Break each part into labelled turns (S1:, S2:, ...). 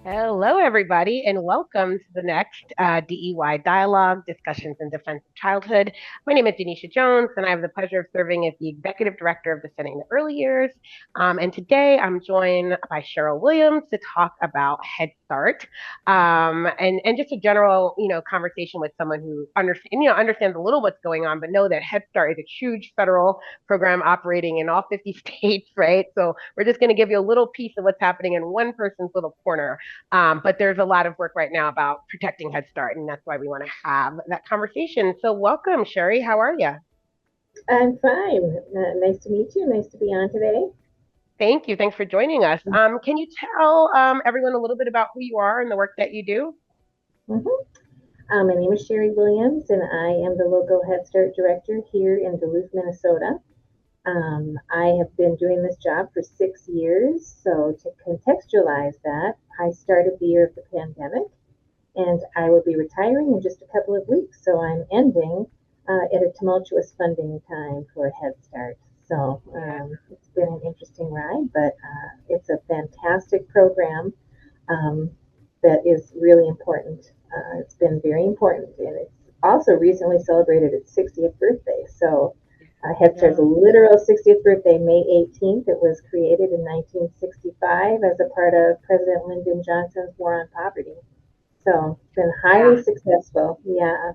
S1: Hello, everybody, and welcome to the next DEY Dialogue Discussions in Defense of Childhood. My name is Denisha Jones, and I have the pleasure of serving as the Executive Director of Defending the Early Years. And today I'm joined by Cheryl Williams to talk about Head Start and just a general, conversation with someone who understands a little what's going on, but know that Head Start is a huge federal program operating in all 50 states, right? So we're just going to give you a little piece of what's happening in one person's little corner, but there's a lot of work right now about protecting Head Start, and that's why we want to have that conversation. So, welcome, Sherry. How are you?
S2: I'm fine. Nice to meet you. Nice to be on today.
S1: Thank you. Thanks for joining us. Can you tell everyone a little bit about who you are and the work that you do?
S2: hmm my name is Sherry Williams, and I am the local Head Start director here in Duluth, Minnesota. I have been doing this job for 6 years. So, to contextualize that, I started the year of the pandemic, and I will be retiring in just a couple of weeks. So, I'm ending at a tumultuous funding time for Head Start. So,
S1: Yeah.
S2: it's been an interesting ride, but it's a fantastic program um, that is really important. It's been very important, and it's also recently celebrated its 60th birthday. So, Head Start's
S1: Yeah.
S2: literal 60th birthday, May 18th. It was created in 1965 as a part of President Lyndon Johnson's War on Poverty. So, it's been
S1: Yeah.
S2: highly successful. Yeah.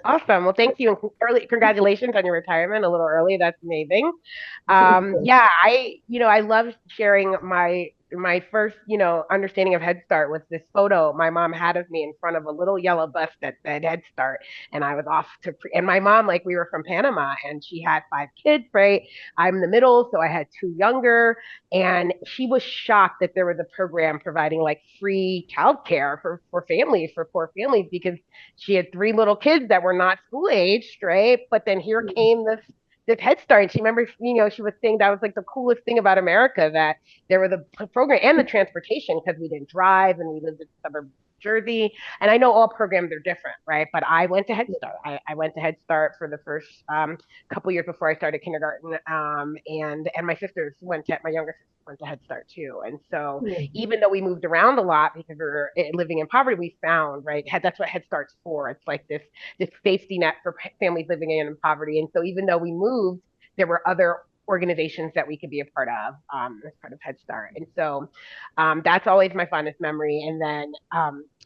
S1: Awesome. Well, thank you, and early congratulations on your retirement a little early. That's amazing.
S2: Thank
S1: Yeah, I love sharing my first, understanding of Head Start was this photo my mom had of me in front of a little yellow bus that said Head Start, and I was off and my mom, like, we were from Panama, and she had five kids, right? I'm the middle, so I had two younger, and she was shocked that there was a program providing like free childcare for families, for poor families, because she had three little kids that were not school aged, right? But then here came this Head Start. And she remembers, she was saying that was like the coolest thing about America, that there was a program and the transportation, because we didn't drive and we lived in the suburb of Jersey. And I know all programs are different, right? But I went to Head Start. I went to Head Start for the first couple years before I started kindergarten. And my younger sister went to Head Start too. And so
S2: you.
S1: even though we moved around a lot because we were living in poverty, we found, right, that's what Head Start's for. It's like this safety net for families living in poverty. And so even though we moved, there were other organizations that we could be a part of, as part of Head Start. And so that's always my fondest memory. And then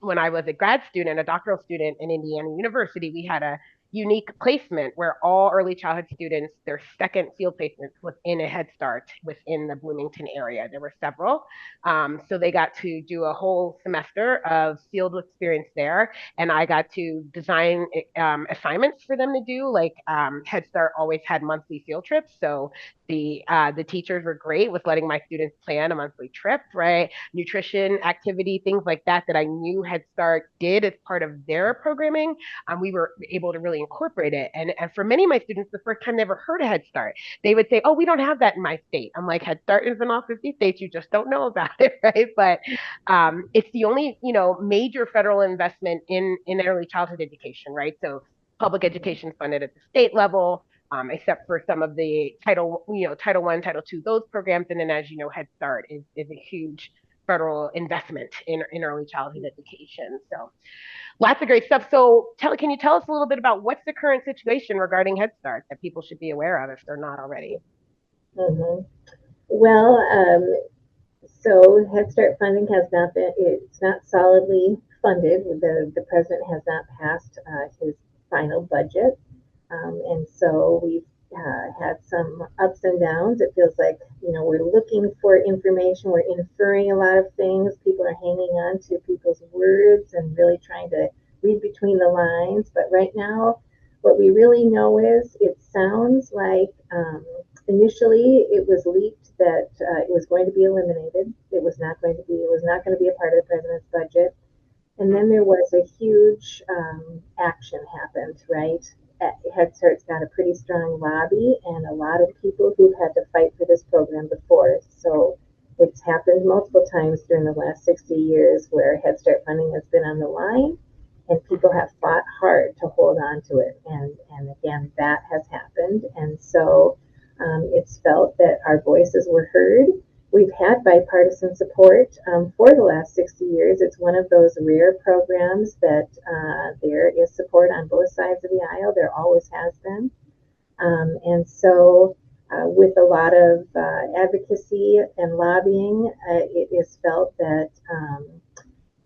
S1: when I was a grad student, a doctoral student in Indiana University, we had a unique placement where all early childhood students, their second field placement was in a Head Start within the Bloomington area. There were several. So they got to do a whole semester of field experience there. And I got to design assignments for them to do. Like Head Start always had monthly field trips. So the teachers were great with letting my students plan a monthly trip, right? Nutrition, activity, things like that that I knew Head Start did as part of their programming. We were able to really incorporate it. And for many of my students, the first time they ever heard of Head Start, they would say, "Oh, we don't have that in my state." I'm like, "Head Start is in all 50 states. You just don't know about it," right? But it's the only, major federal investment in early childhood education, right? So public education funded at the state level, except for some of the Title One, Title Two, those programs. And then, as you know, Head Start is a huge federal investment in early childhood education. So lots of great stuff. So can you tell us a little bit about what's the current situation regarding Head Start that people should be aware of if they're not already?
S2: hmm Well, so Head Start funding has not been, it's not solidly funded. The president has not passed his final budget. And so we've had some ups and downs. It feels like, we're looking for information, we're inferring a lot of things. People are hanging on to people's words and really trying to read between the lines. But right now, what we really know is it sounds like initially it was leaked that it was going to be eliminated. It was not going to be a part of the president's budget. And then there was a huge action happened, right? Head Start's got a pretty strong lobby and a lot of people who've had to fight for this program before. So it's happened multiple times during the last 60 years where Head Start funding has been on the line and people
S1: Mm-hmm.
S2: have fought hard to hold on to it. And again, that has happened. And so it's felt that our voices were heard we've had bipartisan support for the last 60 years. It's one of those rare programs that there is support on both sides of the aisle. There always has been. And so, with a lot of advocacy and lobbying, it is felt that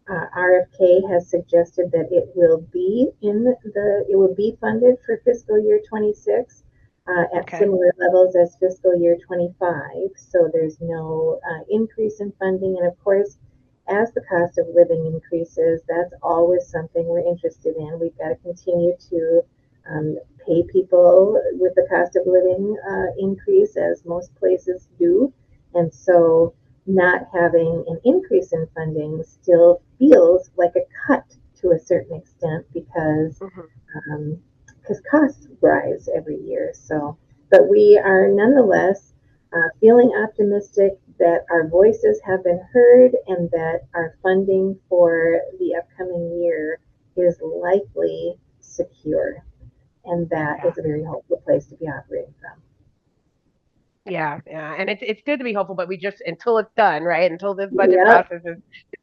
S2: RFK has suggested that it will be funded for fiscal year 26 at
S1: Okay.
S2: similar levels as fiscal year 25. So there's no increase in funding. And of course, as the cost of living increases, that's always something we're interested in. We've got to continue to pay people with the cost of living increase, as most places do. And so not having an increase in funding still feels like a cut to a certain extent
S1: Hmm.
S2: um, because costs rise every year. So, but we are nonetheless feeling optimistic that our voices have been heard and that our funding for the upcoming year is likely secure. And that
S1: Yeah.
S2: is a very hopeful place to be operating from.
S1: Yeah, yeah, and it's good to be hopeful, but we just until it's done, right? Until this budget
S2: Yep.
S1: process is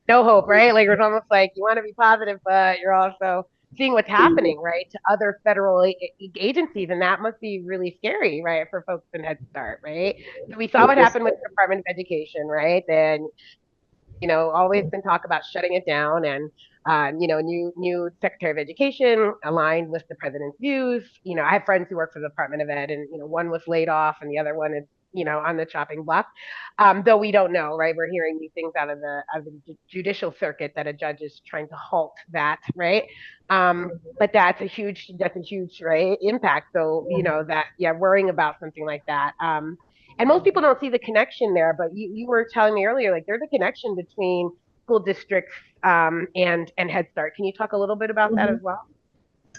S1: no hope, right? Like it's almost like you want to be positive, but you're also seeing what's happening, right, to other federal agencies, and that must be really scary, right, for folks in Head Start, right? So we saw
S2: It
S1: what
S2: is.
S1: happened with the Department of Education, right? Then always been talk about shutting it down and new Secretary of Education aligned with the president's views. I have friends who work for the Department of Ed, and one was laid off, and the other one is on the chopping block. Though we don't know, right? We're hearing these things out of the judicial circuit that a judge is trying to halt that, right? But that's a huge right impact. So that yeah, worrying about something like that. And most people don't see the connection there, but you were telling me earlier, like there's a connection between school districts and Head Start. Can you talk a little bit about that
S2: Mm-hmm.
S1: as well?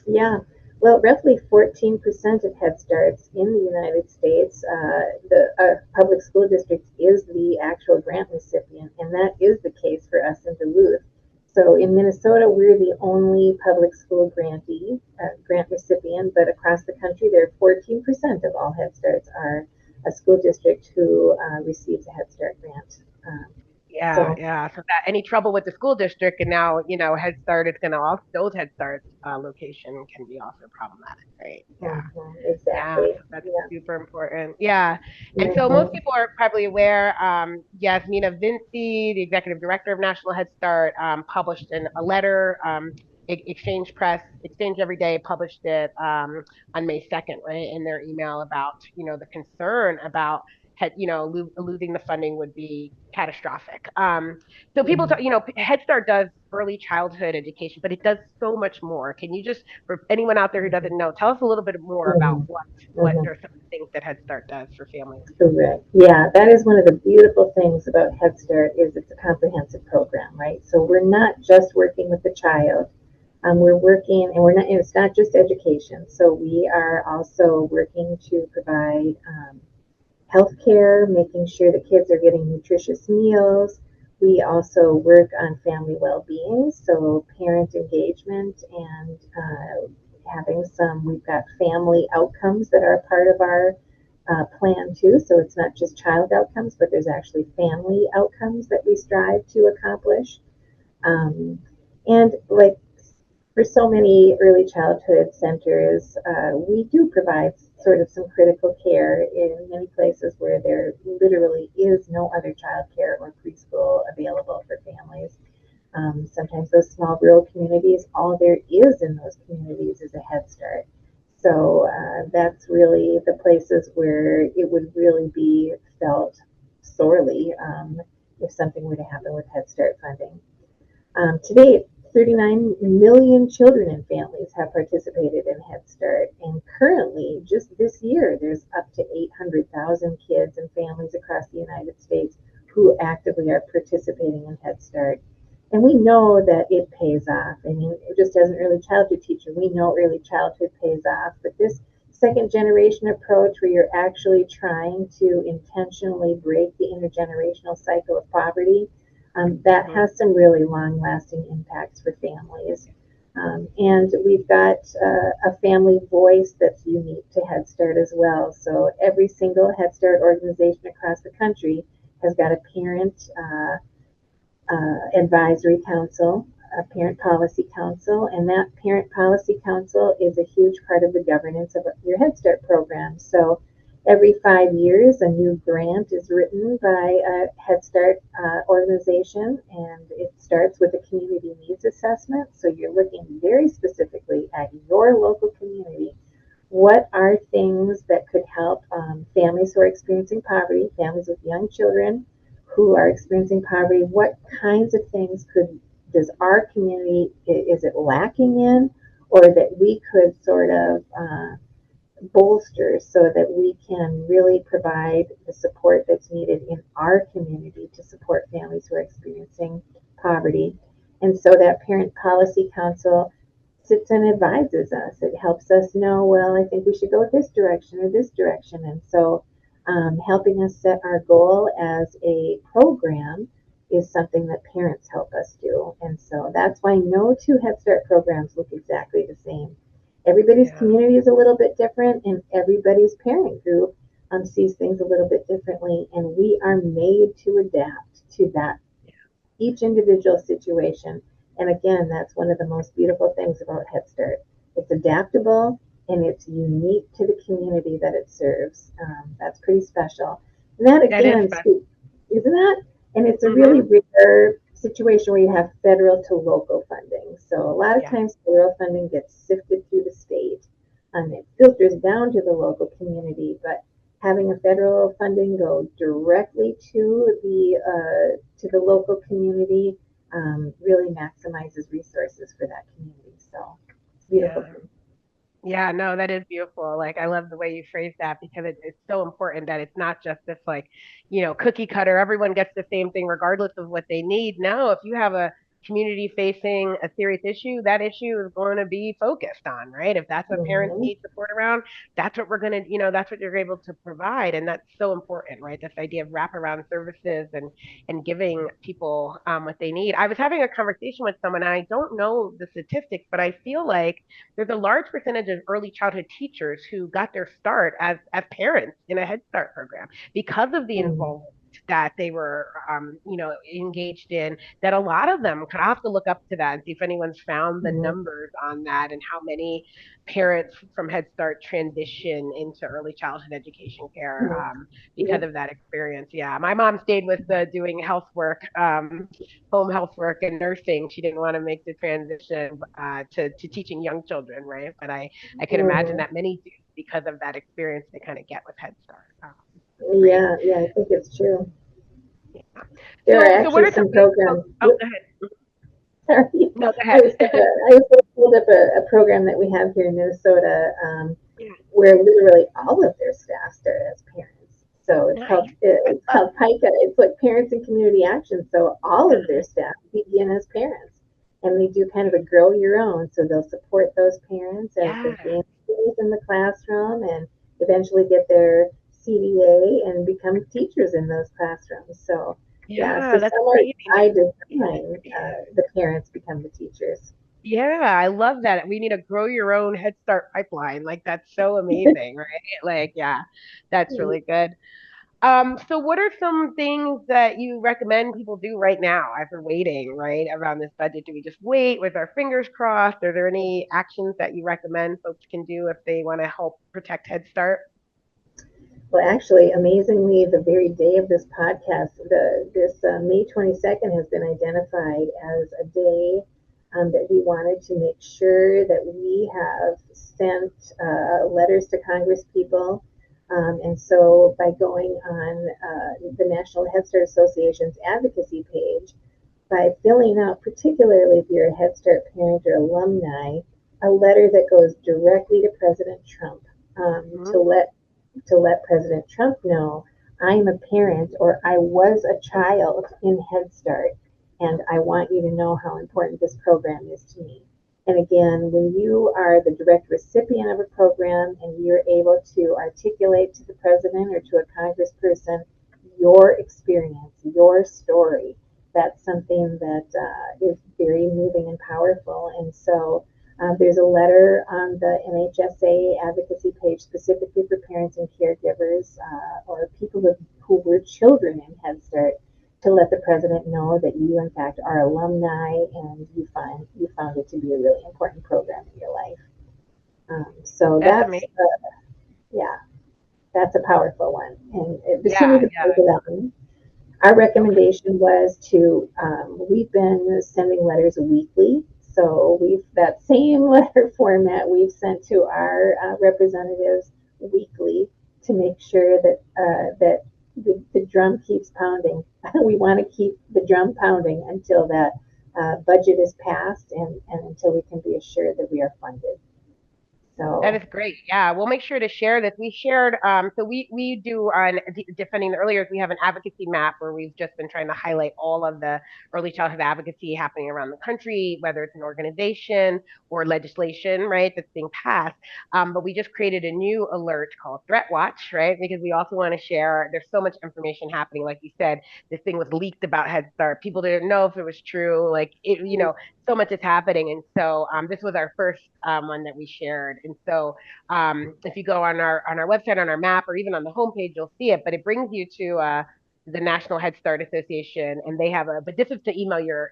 S2: Yeah, well, roughly 14% of Head Starts in the United States, the public school district is the actual grant recipient, and that is the case for us in Duluth. So in Minnesota, we're the only public school grant recipient, but across the country, there are 14% of all Head Starts are a school district who receives a Head Start grant.
S1: Yeah,
S2: So
S1: yeah. So that any trouble with the school district and now, Head Start is going to also, those Head Start location can be also problematic, right? Yeah. Yeah,
S2: exactly,
S1: so that's
S2: yeah.
S1: super important. Yeah. And so most
S2: Mm-hmm.
S1: people are probably aware, Yasmina Vinci, the executive director of National Head Start, published a letter, Exchange Press, Exchange Every Day published it on May 2nd, right, in their email about, the concern about losing the funding would be catastrophic. So people,
S2: Mm-hmm.
S1: Head Start does early childhood education, but it does so much more. Can you just, for anyone out there who doesn't know, tell us a little bit more about
S2: Mm-hmm.
S1: what
S2: Mm-hmm.
S1: are some of the things that Head Start does for families?
S2: Correct. Yeah, that is one of the beautiful things about Head Start is it's a comprehensive program, right? So we're not just working with the child. We're working, and we're not. It's not just education. So we are also working to provide healthcare, making sure that kids are getting nutritious meals. We also work on family well-being, so parent engagement and having some. We've got family outcomes that are part of our plan too. So it's not just child outcomes, but there's actually family outcomes that we strive to accomplish. Um, and like for so many early childhood centers, we do provide sort of some critical care in many places where there literally is no other child care or preschool available for families. Sometimes those small rural communities, all there is in those communities is a Head Start. So that's really the places where it would really be felt sorely if something were to happen with Head Start funding. To date, 39 million children and families have participated in Head Start, and currently, just this year, there's up to 800,000 kids and families across the United States who actively are participating in Head Start. And we know that it pays off. I mean, just as an early childhood teacher, we know early childhood pays off, but this second generation approach where you're actually trying to intentionally break the intergenerational cycle of poverty that
S1: Hmm.
S2: has some really long lasting impacts for families. And we've got a family voice that's unique to Head Start as well. So every single Head Start organization across the country has got a parent advisory council, a parent policy council, and that parent policy council is a huge part of the governance of your Head Start program. So every 5 years, a new grant is written by a Head Start organization, and it starts with a community needs assessment. So you're looking very specifically at your local community. What are things that could help families who are experiencing poverty, families with young children who are experiencing poverty? What kinds of things does our community, is it lacking in, or that we could sort of bolster so that we can really provide the support that's needed in our community to support families who are experiencing poverty? And so that Parent Policy Council sits and advises us. It helps us know, well, I think we should go this direction or this direction. And so helping us set our goal as a program is something that parents help us do. And so that's why no two Head Start programs look exactly the same. Everybody's
S1: Yeah.
S2: community is a little bit different, and everybody's parent group sees things a little bit differently. And we are made to adapt to that, each individual situation. And again, that's one of the most beautiful things about Head Start. It's adaptable and it's unique to the community that it serves. That's pretty special. And that
S1: That is
S2: again,
S1: special.
S2: isn't that? And it's a really
S1: Mm-hmm.
S2: rare situation where you have federal to local funding. So a lot of
S1: Yeah.
S2: times federal funding gets sifted through the state and it filters down to the local community. But having a federal funding go directly to the local community really maximizes resources for that community. So it's a beautiful
S1: Yeah.
S2: thing.
S1: Yeah, no, that is beautiful. Like, I love the way you phrase that because it's so important that it's not just this, like, cookie cutter. Everyone gets the same thing regardless of what they need. No, if you have a community facing a serious issue, that issue is going to be focused on, right? If that's what parents
S2: Mm-hmm.
S1: need support around, that's what we're going to, that's what you're able to provide. And that's so important, right? This idea of wraparound services and giving people what they need. I was having a conversation with someone, and I don't know the statistics, but I feel like there's a large percentage of early childhood teachers who got their start as parents in a Head Start program because of the
S2: Mm-hmm.
S1: involvement that they were, engaged in. That a lot of them, I have to look up to that and see if anyone's found the
S2: Mm-hmm.
S1: numbers on that and how many parents from Head Start transition into early childhood education care
S2: Mm-hmm.
S1: because
S2: Yep.
S1: of that experience. Yeah, my mom stayed with doing housework, home health work and nursing. She didn't want to make the transition to teaching young children, right? But I could imagine
S2: Mm-hmm.
S1: that many do because of that experience they kind of get with Head Start. Great.
S2: Yeah, yeah, I think it's true.
S1: Yeah.
S2: There are
S1: So what
S2: actually
S1: are some
S2: some
S1: ways to
S2: programs.
S1: oh, go ahead.
S2: Sorry,
S1: No, go
S2: I
S1: ahead.
S2: was I was pulled up a program that we have here in Minnesota
S1: Yeah,
S2: where literally all of their staff start as parents. So
S1: nice. I
S2: it's
S1: love
S2: called PICA. It's like Parents in Community Action. So all of their
S1: that.
S2: staff begin as parents, and they do kind of a grow your own. So they'll support those parents as they
S1: Yeah,
S2: gain skills in the classroom and eventually get their CDA and become teachers in those classrooms. So yeah, so
S1: yeah, that's
S2: some are
S1: amazing.
S2: by
S1: That's
S2: design.
S1: creative.
S2: The parents become the teachers.
S1: Yeah, I love that. We need a grow your own Head Start pipeline. Like that's so amazing, right? Like, yeah, that's really good. So what are some things that you recommend people do right now as we're waiting, right, around this budget? Do we just wait with our fingers crossed? Are there any actions that you recommend folks can do if they want to help protect Head Start?
S2: Well, actually, amazingly, the very day of this podcast, this May 22nd has been identified as a day that we wanted to make sure that we have sent letters to Congress people. And so by going on the National Head Start Association's advocacy page, by filling out, particularly if you're a Head Start parent or alumni, a letter that goes directly to President Trump
S1: Hmm.
S2: to let President Trump know I'm a parent or I was a child in Head Start, and I want you to know how important this program is to me. And again, when you are the direct recipient of a program and you're able to articulate to the president or to a congressperson your experience, your story, that's something that is very moving and powerful. And so there's a letter on the NHSA advocacy page specifically for parents and caregivers or people who were children in Head Start to let the president know that you, in fact, are alumni and you found it to be a really important program in your life. So
S1: That's
S2: that's
S1: amazing.
S2: yeah, that's a powerful one. And the sooner
S1: Yeah,
S2: the
S1: yeah.
S2: better. Our
S1: Okay.
S2: recommendation was to, we've been sending letters weekly. So we've, that same letter format we've sent to our representatives weekly to make sure that, that the drum keeps pounding. We want to keep the drum pounding until that budget is passed and until we can be assured that we are funded.
S1: That
S2: So,
S1: is great. Yeah, we'll make sure to share this. We shared, so we do on defending the earlier. We have an advocacy map where we've just been trying to highlight all of the early childhood advocacy happening around the country, whether it's an organization or legislation, right, that's being passed. But we just created a new alert called Threat Watch, right, because we also want to share. There's so much information happening, like you said. This thing was leaked about Head Start. People didn't know if it was true. Like it, so much is happening. And so this was our first one that we shared. And so if you go on our website, on our map, or even on the homepage, you'll see it. But it brings you to the National Head Start Association, and they have a. But this is to email your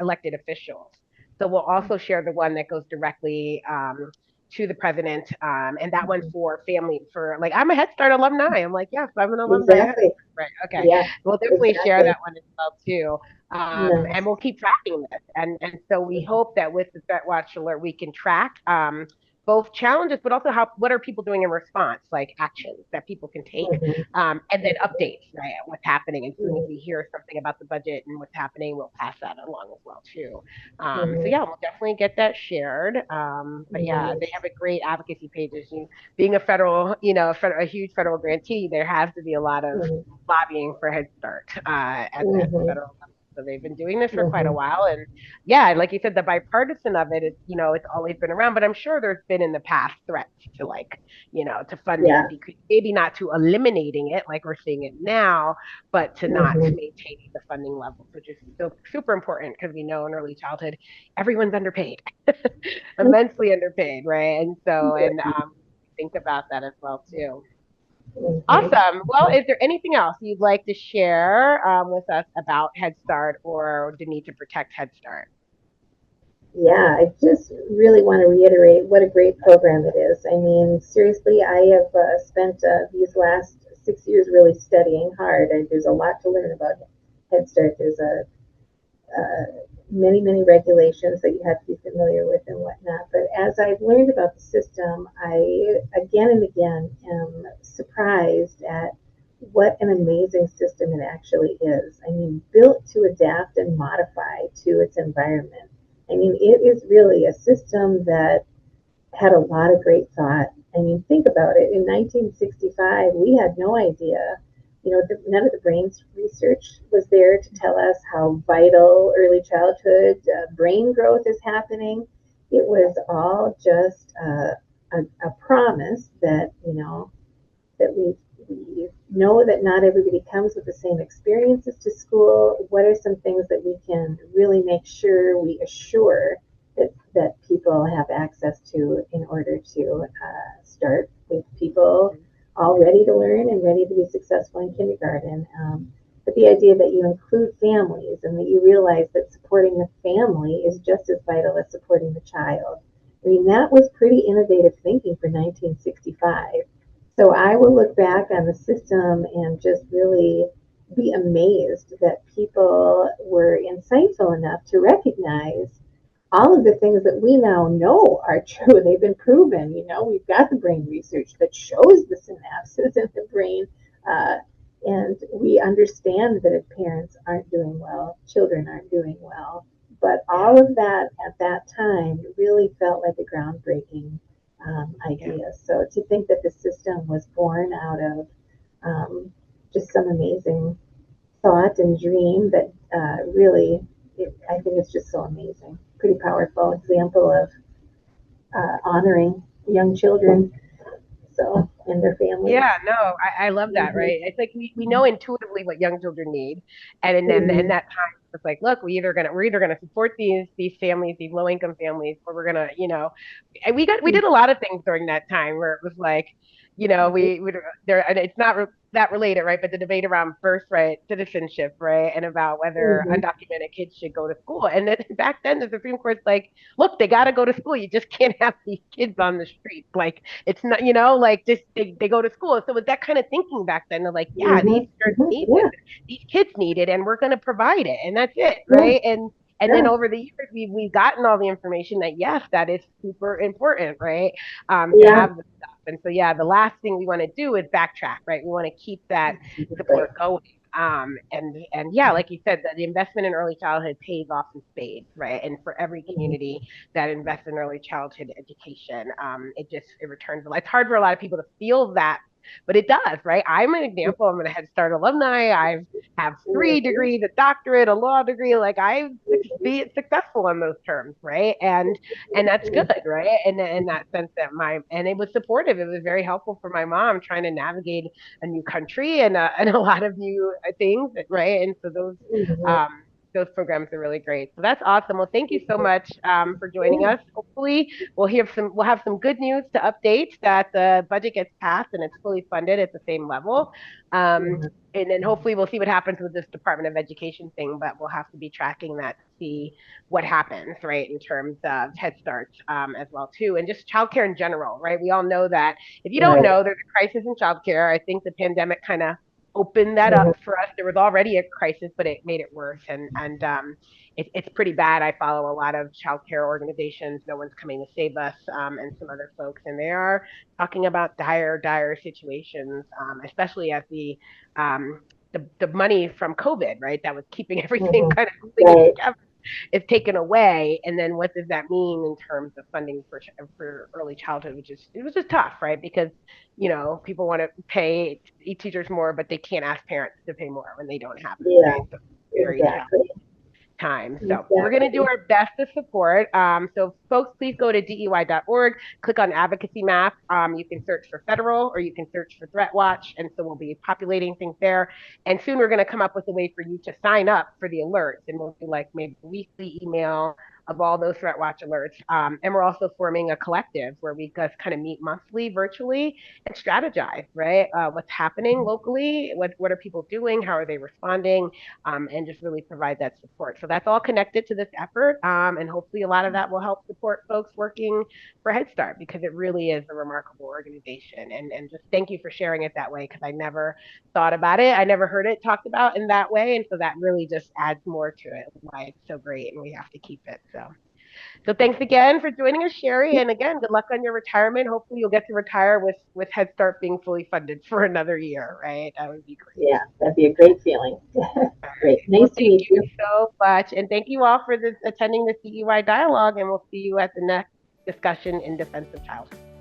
S1: elected officials. So we'll also share the one that goes directly to the president, and that one for family. For like, I'm a Head Start alumni. I'm like, yes, I'm an alumni.
S2: exactly.
S1: Right. Okay.
S2: Yeah,
S1: We'll definitely share
S2: exactly.
S1: that one as well too. And
S2: Nice.
S1: we'll keep tracking this. And so we hope that with the Threat Watch Alert, we can track both challenges, but also how what are people doing in response, like actions that people can take,
S2: Mhm,
S1: and then
S2: mhm,
S1: updates, right? What's happening. As soon as
S2: mhm,
S1: we hear something about the budget and what's happening, we'll pass that along as well too. So
S2: mhm.
S1: yeah, we'll definitely get that shared. But yeah, they have
S2: Nice.
S1: a great advocacy pages. You being a federal, a huge federal grantee, there has to be a lot of
S2: Mhm,
S1: lobbying for Head Start at the
S2: mhm,
S1: federal level. So they've been doing this for quite a
S2: mhm.
S1: while, and yeah, like you said, the bipartisan of it, it's always been around. But I'm sure there's been in the past threats to to funding
S2: Yeah.
S1: and decrease, maybe not to eliminating it like we're seeing it now, but to not
S2: Mhm,
S1: maintaining the funding levels, which is so super important because we know in early childhood everyone's underpaid, immensely underpaid, right? And so, and think about that as well too.
S2: mhm,
S1: Awesome. Well,
S2: mhm.
S1: is there anything else you'd like to share with us about Head Start or the need to protect Head Start?
S2: Yeah, I just really want to reiterate what a great program it is. I mean, seriously, I have spent these last 6 years really studying hard. There's a lot to learn about Head Start. There's uh, many regulations that you have to be familiar with and whatnot. But as I've learned about the system, I again and again am surprised at what an amazing system it actually is. I mean, built to adapt and modify to its environment. I mean, it is really a system that had a lot of great thought. I mean, think about it. In 1965, we had no idea. None of the brain research was there to tell us how vital early childhood brain growth is happening. It was all just a promise that, that we know that not everybody comes with the same experiences to school. What are some things that we can really make sure we assure that people have access to in order to start with people all ready to learn and ready to be successful in kindergarten? But the idea that you include families and that you realize that supporting the family is just as vital as supporting the child. I mean, that was pretty innovative thinking for 1965. So I will look back on the system and just really be amazed that people were insightful enough to recognize all of the things that we now know are true. They've been proven. We've got the brain research that shows the synapses in the brain. Uh, and we understand that if parents aren't doing well, children aren't doing well. But
S1: Yeah,
S2: all of that at that time really felt like a groundbreaking
S1: yeah,
S2: idea. So to think that the system was born out of um, just some amazing thought and dream that really, I think it's just so amazing. Pretty powerful example of honoring young children, so and their families.
S1: yeah. No, I love that.
S2: Mm-hmm.
S1: Right? It's like we know intuitively what young children need, and then in
S2: Mm-hmm.
S1: that time it's like, look, we're either gonna support these families, these low income families, or we're gonna, and we did a lot of things during that time where it was like, we there, and it's not. that related, right? But the debate around birthright citizenship, right? And about whether
S2: Mm-hmm.
S1: undocumented kids should go to school. And then back then, the Supreme Court's like, look, they got to go to school. You just can't have these kids on the street. Like, it's not, like just they go to school. So with that kind of thinking back then, they're like, yeah, these
S2: Mm-hmm.
S1: parents
S2: Mm-hmm.
S1: need this.
S2: Yeah.
S1: These kids need it, and we're going to provide it. And that's it,
S2: Yeah.
S1: right? And then
S2: Yeah.
S1: over the years, we've gotten all the information that yes, that is super important, right? To
S2: Yeah.
S1: have the stuff. And so yeah, the last thing we want to do is backtrack, right? We want to keep that
S2: Exactly.
S1: support going. And yeah, like you said, the investment in early childhood pays off in spades, right? And for every community that invests in early childhood education, it returns a lot. It's hard for a lot of people to feel that, but it does, right? I'm an example. I'm a Head Start alumni. I have three
S2: Mm-hmm.
S1: degrees, a doctorate, a law degree. Like I've be successful on those terms, right? And that's good, right? And in that sense that and it was supportive. It was very helpful for my mom trying to navigate a new country and a lot of new things, right? And so
S2: Mm-hmm.
S1: um, those programs are really great. So that's awesome. Well, thank you so much for joining
S2: Yeah.
S1: us. Hopefully, we'll have some good news to update that the budget gets passed and it's fully funded at the same level. Um,
S2: Mm-hmm.
S1: and then hopefully we'll see what happens with this Department of Education thing, but we'll have to be tracking that to see what happens, right, in terms of Head Start as well too, and just childcare in general, right? We all know that if you don't
S2: Right.
S1: know, there's a crisis in childcare. I think the pandemic kind of opened that up
S2: Mm-hmm.
S1: for us. There was already a crisis, but it made it worse, and it's pretty bad. I follow a lot of childcare organizations. No one's coming to save us, and some other folks, and they are talking about dire situations, especially as the money from COVID, right, that was keeping everything
S2: Mm-hmm.
S1: kind of holding it
S2: Right.
S1: together is taken away, and then what does that mean in terms of funding for early childhood, which is it was just tough, right? Because people want to pay teachers more, but they can't ask parents to pay more when they don't have it,
S2: Yeah.
S1: right? So very challenging
S2: Exactly.
S1: time. So we're going to do
S2: Exactly.
S1: our best to support. So folks, please go to DEY.org, click on advocacy map. You can search for federal or you can search for threat watch. And so we'll be populating things there. And soon we're going to come up with a way for you to sign up for the alerts. And we'll do like maybe a weekly email of all those threat watch alerts. And we're also forming a collective where we just kind of meet monthly virtually and strategize, right? What's happening locally? What are people doing? How are they responding? And just really provide that support. So that's all connected to this effort. And hopefully a lot of that will help support folks working for Head Start because it really is a remarkable organization. And just thank you for sharing it that way because I never thought about it. I never heard it talked about in that way. And so that really just adds more to it, why it's so great and we have to keep it. So thanks again for joining us, Sherry. And again, good luck on your retirement. Hopefully you'll get to retire with Head Start being fully funded for another year, right? That would be great.
S2: Yeah. That'd be a great feeling. Great.
S1: Well,
S2: Nice to
S1: thank
S2: meet
S1: you
S2: you.
S1: so much. And thank you all for attending the CEY dialogue. And we'll see you at the next discussion in defense of childhood.